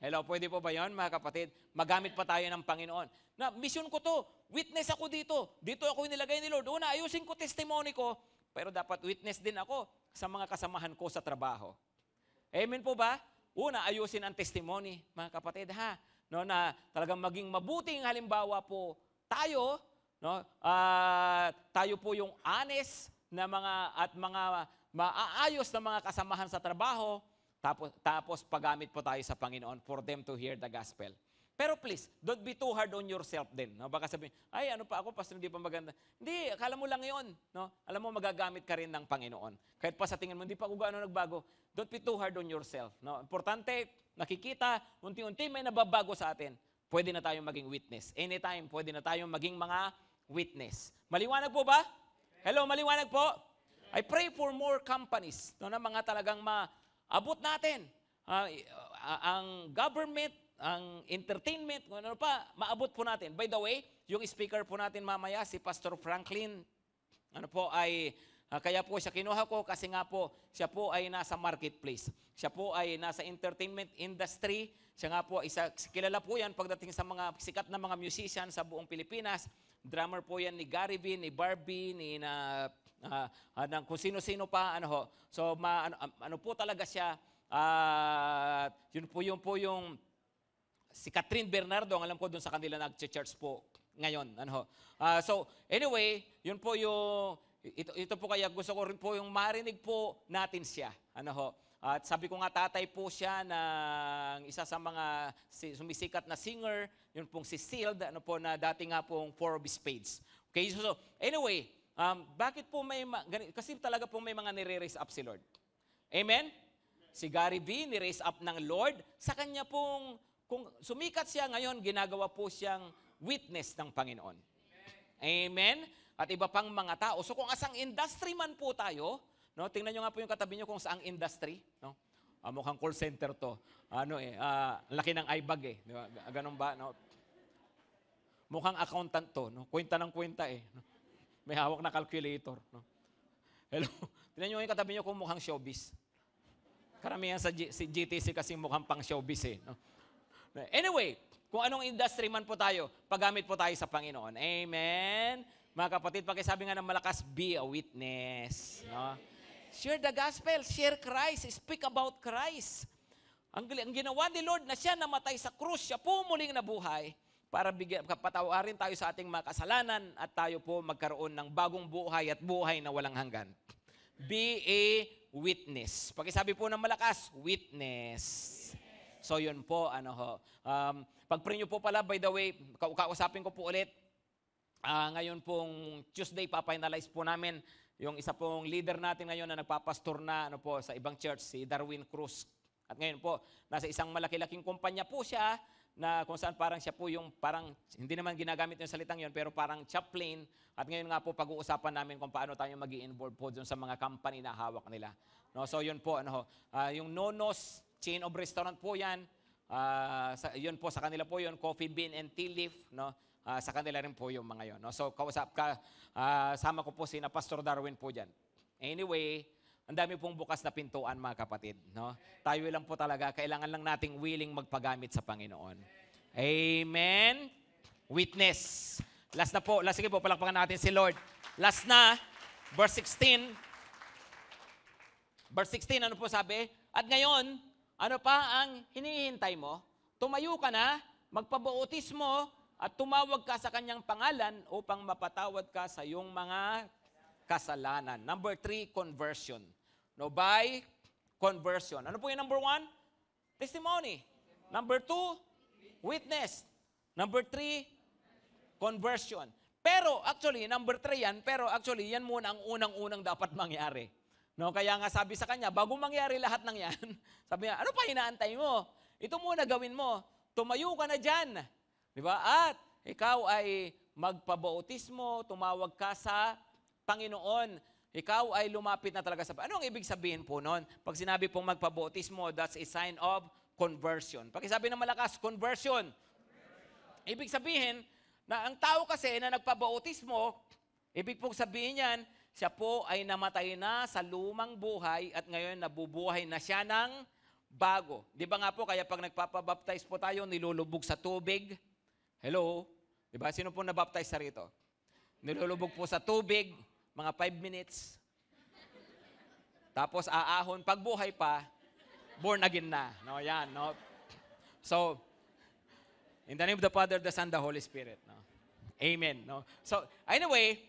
Hello, pwede po ba yun, mga kapatid? Magamit pa tayo ng Panginoon. Na, mission ko to, witness ako dito. Dito ako nilagay ni Lord. Una, ayusin ko testimony ko, pero dapat witness din ako sa mga kasamahan ko sa trabaho. Amen po ba? Una, ayusin ang testimony, mga kapatid, ha? No, na talagang maging mabuting halimbawa po tayo, no? Tayo po yung honest na mga maaayos na mga kasamahan sa trabaho, tapos paggamit po tayo sa Panginoon for them to hear the gospel. Pero please, don't be too hard on yourself din. No? Baka sabihin, ay ano pa ako, pastor, hindi pa maganda. Hindi, akala mo lang yon. No? Alam mo, magagamit ka rin ng Panginoon. Kahit pa sa tingin mo, hindi pa ako gaano nagbago. Don't be too hard on yourself. No? Importante, nakikita, unti-unti may nababago sa atin. Pwede na tayong maging witness. Anytime, pwede na tayong maging mga witness. Maliwanag po ba? Hello, maliwanag po? I pray for more companies no, na mga talagang maabot natin. Ang government, ang entertainment, kung ano pa, maabot po natin. By the way, yung speaker po natin mamaya, si Pastor Franklin, kaya po siya kinuha ko kasi nga po, siya po ay nasa marketplace. Siya po ay nasa entertainment industry. Siya nga po, kilala po yan pagdating sa mga sikat na mga musician sa buong Pilipinas. Drummer po yan ni Gary V, ni Barbie, kung sino-sino pa. So, ano po talaga siya, yun po yung si Catherine Bernardo, ang alam ko doon sa kanila nag-church po ngayon. So, anyway, yun po yung, ito po kaya gusto ko rin po yung marinig po natin siya. At sabi ko nga, tatay po siya ng isa sa mga sumisikat na singer, yun pong si Sealed, na dati nga pong Forbes page. Okay, so anyway, bakit po kasi talaga po may mga nire-raise up si Lord. Amen? Si Gary V, ni-raise up ng Lord, sa kanya pong kung sumikat siya ngayon, ginagawa po siyang witness ng Panginoon. Amen? At iba pang mga tao. So kung asang industry man po tayo, no, tingnan nyo nga po yung katabi nyo kung saang industry. No? Mukhang call center to. Laki ng ibag eh. Di ba? Ganun ba? No? Mukhang accountant to. No? Kwenta ng kwenta eh. No? May hawak na calculator. No? Hello? Tingnan nyo yung katabi nyo kung mukhang showbiz. Karamihan sa GTC kasi mukhang pang showbiz eh. No? Anyway, kung anong industry man po tayo, paggamit po tayo sa Panginoon. Amen? Mga kapatid, pakisabi nga ng malakas, be a witness. No? Share the gospel, share Christ, speak about Christ. Ang ginawa ni Lord na siya namatay sa krus, siya po muling nabuhay para patawarin tayo sa ating mga kasalanan at tayo po magkaroon ng bagong buhay at buhay na walang hanggan. Be a witness. Pakisabi po ng malakas, witness. So yun po, pag-pray nyo po pala, by the way, kausapin ko po ulit, ngayon pong Tuesday, pa-finalize po namin yung isa pong leader natin ngayon na nagpapastor na sa ibang church, si Darwin Cruz. At ngayon po, nasa isang malaki-laking kumpanya po siya, na kung saan parang siya po yung parang, hindi naman ginagamit yung salitang yun, pero parang chaplain. At ngayon nga po, pag-uusapan namin kung paano tayo mag-i-involve po dun sa mga company na hawak nila. No, so yun po, yung Nonos, chain of restaurant po yan. Yun po, sa kanila po yun, Coffee Bean and Tea Leaf. No? Sa kanila rin po yung mga yun. No? So, sama ko po si Pastor Darwin po dyan. Anyway, ang dami pong bukas na pintuan, mga kapatid. No? Tayo lang po talaga, kailangan lang nating willing magpagamit sa Panginoon. Amen? Witness. Last na po. Sige po, palakpakan natin si Lord. Last na, verse 16. Verse 16, ano po sabi? At ngayon, ano pa ang hinihintay mo? Tumayo ka na, magpabautismo, at tumawag ka sa kanyang pangalan upang mapatawad ka sa iyong mga kasalanan. Number 3, conversion. No, by conversion. Ano po yung number 1? Testimony. Number 2, witness. Number 3, conversion. Pero actually, number 3 yan, pero actually, yan muna ang unang-unang dapat mangyari. No, kaya nga sabi sa kanya, bago mangyari lahat ng yan, sabi niya, ano pa inaantay mo? Ito muna gawin mo. Tumayo ka na dyan. Di ba? At ikaw ay magpabautismo, tumawag ka sa Panginoon. Ikaw ay lumapit na talaga sa Panginoon. Ano ang ibig sabihin po noon? Pag sinabi pong magpabautismo, that's a sign of conversion. Pag sabi ng malakas, conversion. Ibig sabihin, na ang tao kasi na nagpabautismo, ibig pong sabihin yan, siya po ay namatay na sa lumang buhay at ngayon nabubuhay na siya ng bago. Di ba nga po, kaya pag nagpapabaptize po tayo, nilulubog sa tubig. Hello? Di ba? Sino po nabaptize sa rito? Nilulubog po sa tubig, mga 5 minutes. Tapos aahon, pag buhay pa, born again na. No, yan, no? So, in the name of the Father, the Son, the Holy Spirit. No? Amen. No? So, anyway,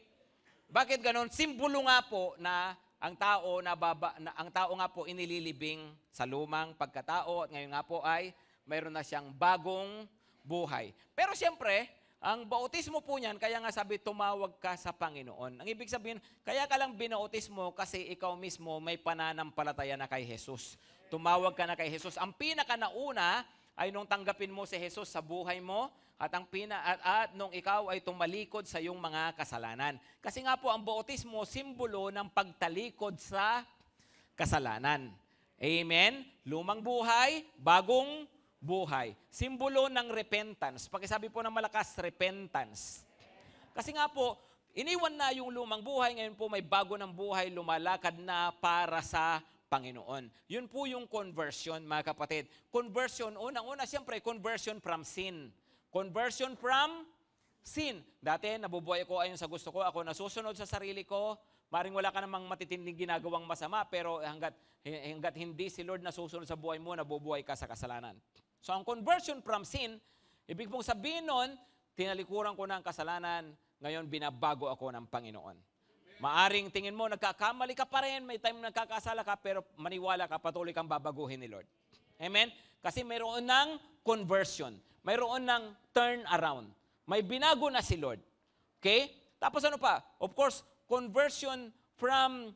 bakit ganon? Simbolo nga po na ang tao nga po inililibing sa lumang pagkatao at ngayon nga po ay mayroon na siyang bagong buhay. Pero siyempre, ang bautismo po niyan, kaya nga sabi, tumawag ka sa Panginoon. Ang ibig sabihin, kaya ka lang binautismo kasi ikaw mismo may pananampalataya na kay Jesus. Tumawag ka na kay Jesus. Ang pinakanauna ay nung tanggapin mo si Jesus sa buhay mo at nung ikaw ay tumalikod sa iyong mga kasalanan. Kasi nga po ang bautismo simbolo ng pagtalikod sa kasalanan. Amen? Lumang buhay, bagong buhay. Simbolo ng repentance. Pakisabi po ng malakas, repentance. Kasi nga po, iniwan na yung lumang buhay, ngayon po may bago ng buhay, lumalakad na para sa Panginoon. Yun po yung conversion, mga kapatid. Conversion, unang-una, siyempre, conversion from sin. Conversion from sin. Dati, nabubuhay ko ayon sa gusto ko, ako nasusunod sa sarili ko, maring wala ka namang matitinding ginagawang masama, pero hanggat hindi si Lord nasusunod sa buhay mo, nabubuhay ka sa kasalanan. So, ang conversion from sin, ibig pong sabihin nun, tinalikuran ko na ang kasalanan, ngayon binabago ako ng Panginoon. Maaring tingin mo, nagkakamali ka pa rin, may time nagkakasala ka, pero maniwala ka, patuloy kang babaguhin ni Lord. Amen? Kasi mayroon ng conversion. Mayroon ng turn around. May binago na si Lord. Okay? Tapos ano pa? Of course, conversion from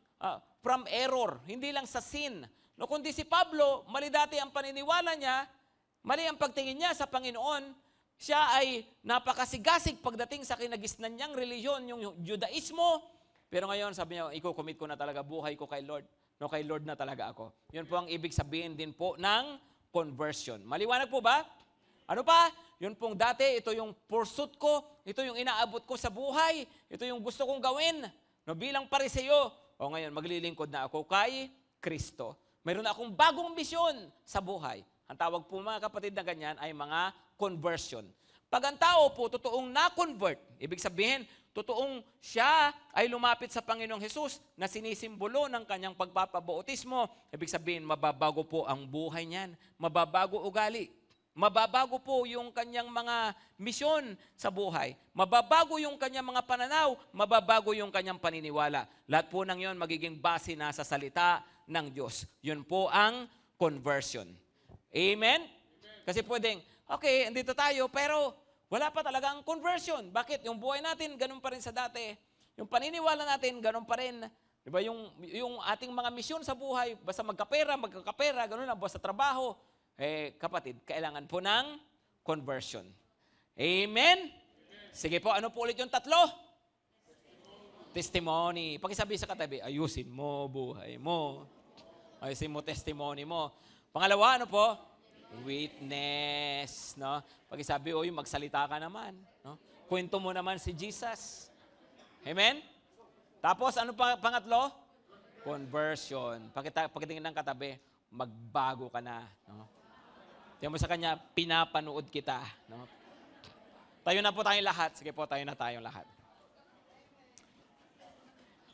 error. Hindi lang sa sin. No, kundi si Pablo, mali dati ang paniniwala niya, mali ang pagtingin niya sa Panginoon, siya ay napakasigasig pagdating sa kinagisnan niyang reliyon, yung Judaismo. Pero ngayon, sabi niya, i-commit ko na talaga buhay ko kay Lord. No, kay Lord na talaga ako. Yun po ang ibig sabihin din po ng conversion. Maliwanag po ba? Ano pa? Yun pong dati, ito yung pursuit ko, ito yung inaabot ko sa buhay, ito yung gusto kong gawin. No, bilang pariseo, o ngayon, maglilingkod na ako kay Kristo. Mayroon na akong bagong misyon sa buhay. Ang tawag po mga kapatid na ganyan ay mga conversion. Pag ang tao po totoong na-convert, ibig sabihin, totoong siya ay lumapit sa Panginoong Hesus na sinisimbolo ng kanyang pagpapabautismo, ibig sabihin, mababago po ang buhay niyan, mababago ugali, mababago po yung kanyang mga misyon sa buhay, mababago yung kanyang mga pananaw, mababago yung kanyang paniniwala. Lahat po ng yon magiging base na sa salita ng Diyos. Yun po ang conversion. Amen? Kasi pwedeng, okay, andito tayo, pero wala pa talaga ang conversion. Bakit? Yung buhay natin, ganun pa rin sa dati. Yung paniniwala natin, ganun pa rin. Diba? Yung ating mga misyon sa buhay, basta magkakapera, ganun lang, basta trabaho. Kapatid, kailangan po ng conversion. Amen? Sige po, ano po ulit yung tatlo? Testimony. Pakisabi sa katabi, ayusin mo buhay mo. Ayusin mo testimony mo. Pangalawa, ano po? Witness, no? Pag sabi, magsalita ka naman, no? Kwento mo naman si Jesus. Amen? Tapos, ano pa pangatlo? Conversion. Pagdating ng katabi, magbago ka na, no? Tingnan mo sa kanya, pinapanood kita, no? Tayo na po tayong lahat. Sige po, tayo na tayong lahat.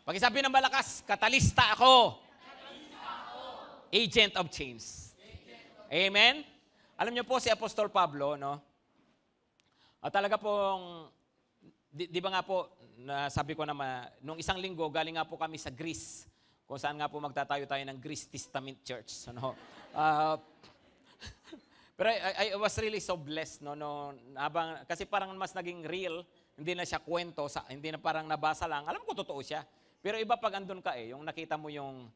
Pag-isabi ng malakas, katalista ako. Agent of change. Amen? Alam niyo po si Apostol Pablo, no? At talaga pong, di ba nga po, sabi ko naman, nung isang linggo, galing nga po kami sa Greece, kung saan nga po magtatayo tayo ng Greece Testament Church. Ano? Pero I was really so blessed, no? Kasi parang mas naging real, hindi na siya kwento, hindi na parang nabasa lang. Alam ko, totoo siya. Pero iba pag andun ka yung nakita mo yung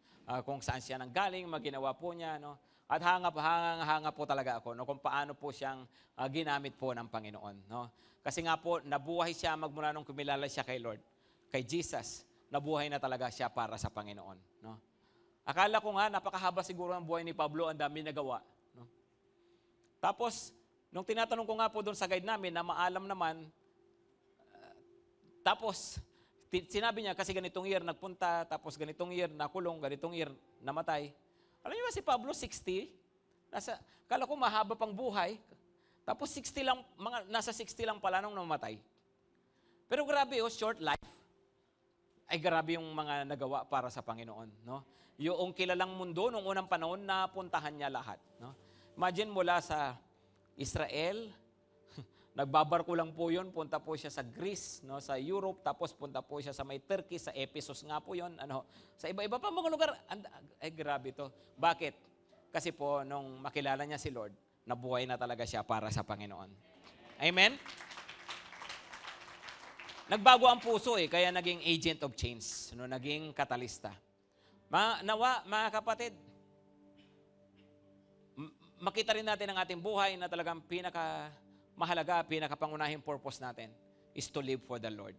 kung saan siya nanggaling, maginawa po niya, no? At hanga po talaga ako, no? Kung paano po siyang ginamit po ng Panginoon, no? Kasi nga po, nabuhay siya magmula nung kumilala siya kay Lord, kay Jesus, nabuhay na talaga siya para sa Panginoon, no? Akala ko nga, napakahaba siguro ang buhay ni Pablo, ang dami nagawa, no? Tapos, nung tinatanong ko nga po doon sa guide namin, na maalam naman, tapos, sinabi niya, kasi ganitong year nagpunta, tapos ganitong year nakulong, ganitong year namatay. Alam niyo ba si Pablo, 60? Kala ko mahaba pang buhay. Tapos 60 lang, nasa 60 lang pala nung namatay. Pero grabe, short life. Ay grabe yung mga nagawa para sa Panginoon, no? Yung kilalang mundo, nung unang panahon, napuntahan niya lahat, no? Imagine mula sa Israel, nagbabarko lang po yun, punta po siya sa Greece, no, sa Europe, tapos punta po siya sa may Turkey, sa Ephesus nga po yun, sa iba-iba pa mga lugar. Grabe to. Bakit? Kasi po, nung makilala niya si Lord, nabuhay na talaga siya para sa Panginoon. Amen? Nagbago ang puso kaya naging agent of change. No, naging katalista. Nawa, mga kapatid, makita rin natin ang ating buhay na talagang pinakamahalaga, pinakapangunahing purpose natin is to live for the Lord.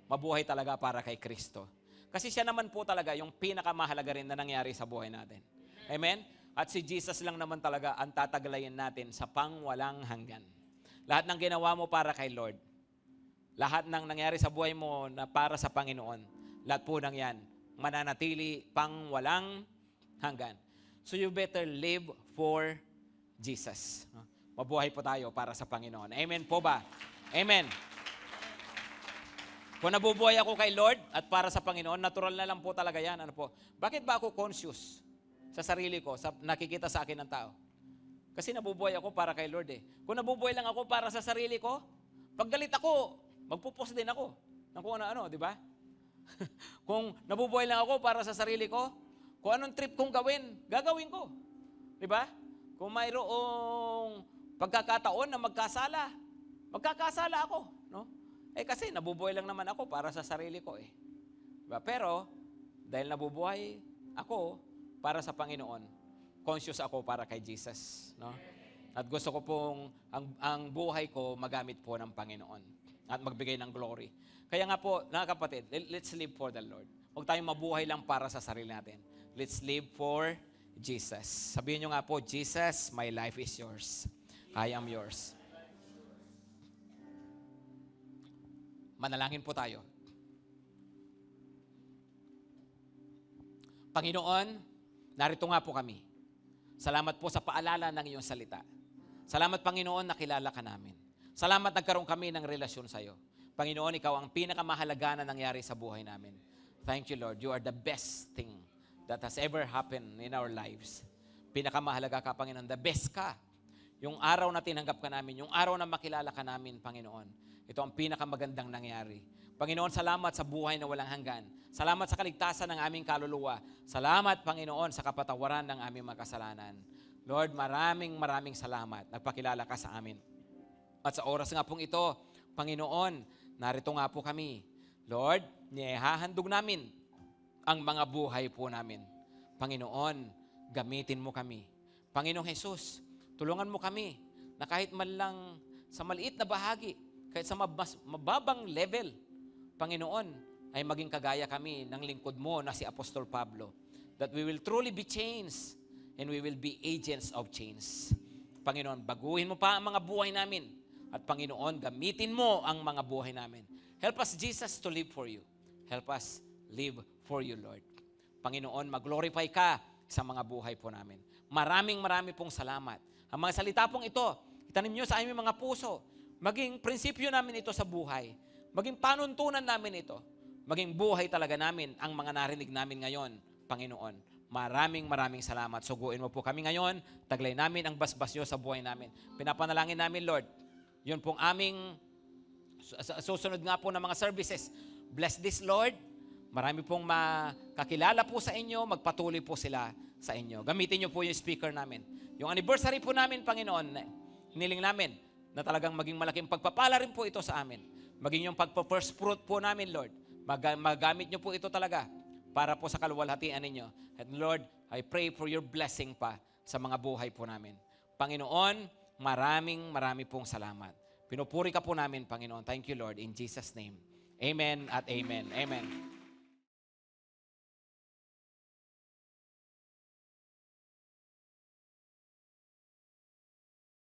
Mabuhay talaga para kay Kristo. Kasi siya naman po talaga yung pinakamahalaga rin na nangyari sa buhay natin. Amen? At si Jesus lang naman talaga ang tataglayin natin sa pangwalang hanggan. Lahat ng ginawa mo para kay Lord, lahat ng nangyari sa buhay mo na para sa Panginoon, lahat po ng yan, mananatili pangwalang hanggan. So you better live for Jesus. Mabuhay po tayo para sa Panginoon. Amen po ba? Amen. Kung nabubuhay ako kay Lord at para sa Panginoon, natural na lang po talaga yan. Ano po? Bakit ba ako conscious sa sarili ko, sa nakikita sa akin ng tao? Kasi nabubuhay ako para kay Lord Kung nabubuhay lang ako para sa sarili ko, pag galit ako, magpo-post din ako ng kung ano-ano, di ba? Kung nabubuhay lang ako para sa sarili ko, kung anong trip kong gagawin ko. Di ba? Kung mayroong pagkakataon na magkasala ako, no? Kasi nabubuhay lang naman ako para sa sarili ko Diba? Pero, dahil nabubuhay ako para sa Panginoon, conscious ako para kay Jesus, no? At gusto ko pong ang buhay ko magamit po ng Panginoon at magbigay ng glory. Kaya nga po, mga kapatid, let's live for the Lord. Huwag tayong mabuhay lang para sa sarili natin. Let's live for Jesus. Sabihin nyo nga po, Jesus, my life is yours. I am yours. Manalangin po tayo. Panginoon, narito nga po kami. Salamat po sa paalala ng iyong salita. Salamat, Panginoon, nakilala ka namin. Salamat nagkaroon kami ng relasyon sa iyo. Panginoon, ikaw ang pinakamahalaga na nangyari sa buhay namin. Thank you, Lord. You are the best thing that has ever happened in our lives. Pinakamahalaga ka, Panginoon. The best ka. Yung araw na tinanggap ka namin, yung araw na makilala ka namin, Panginoon. Ito ang pinakamagandang nangyari. Panginoon, salamat sa buhay na walang hanggan. Salamat sa kaligtasan ng aming kaluluwa. Salamat, Panginoon, sa kapatawaran ng aming mga kasalanan. Lord, maraming salamat. Nagpakilala ka sa amin. At sa oras nga pong ito, Panginoon, narito nga po kami. Lord, nihahandog namin ang mga buhay po namin. Panginoon, gamitin mo kami. Panginoong Jesus, tulungan mo kami na kahit man lang sa maliit na bahagi, kahit sa mababang level, Panginoon, ay maging kagaya kami ng lingkod mo na si Apostol Pablo. That we will truly be changed and we will be agents of change. Panginoon, baguhin mo pa ang mga buhay namin. At Panginoon, gamitin mo ang mga buhay namin. Help us, Jesus, to live for you. Help us live for you, Lord. Panginoon, mag-glorify ka sa mga buhay po namin. Maraming pong salamat. Ang mga salita pong ito, itanim nyo sa aming mga puso. Maging prinsipyo namin ito sa buhay. Maging panuntunan namin ito. Maging buhay talaga namin ang mga narinig namin ngayon, Panginoon. Maraming salamat. Suguin mo po kami ngayon. Taglay namin ang basbas nyo sa buhay namin. Pinapanalangin namin, Lord. Yun pong aming susunod nga po ng mga services. Bless this, Lord. Marami pong makakilala po sa inyo. Magpatuloy po sila sa inyo. Gamitin nyo po yung speaker namin. Yung anniversary po namin, Panginoon, hiniling namin na talagang maging malaking pagpapala rin po ito sa amin. Maging yung pagpa-first fruit po namin, Lord. Magamit nyo po ito talaga para po sa kaluwalhatian ninyo. And Lord, I pray for your blessing pa sa mga buhay po namin. Panginoon, marami pong salamat. Pinupuri ka po namin, Panginoon. Thank you, Lord. In Jesus' name. Amen at amen. Amen.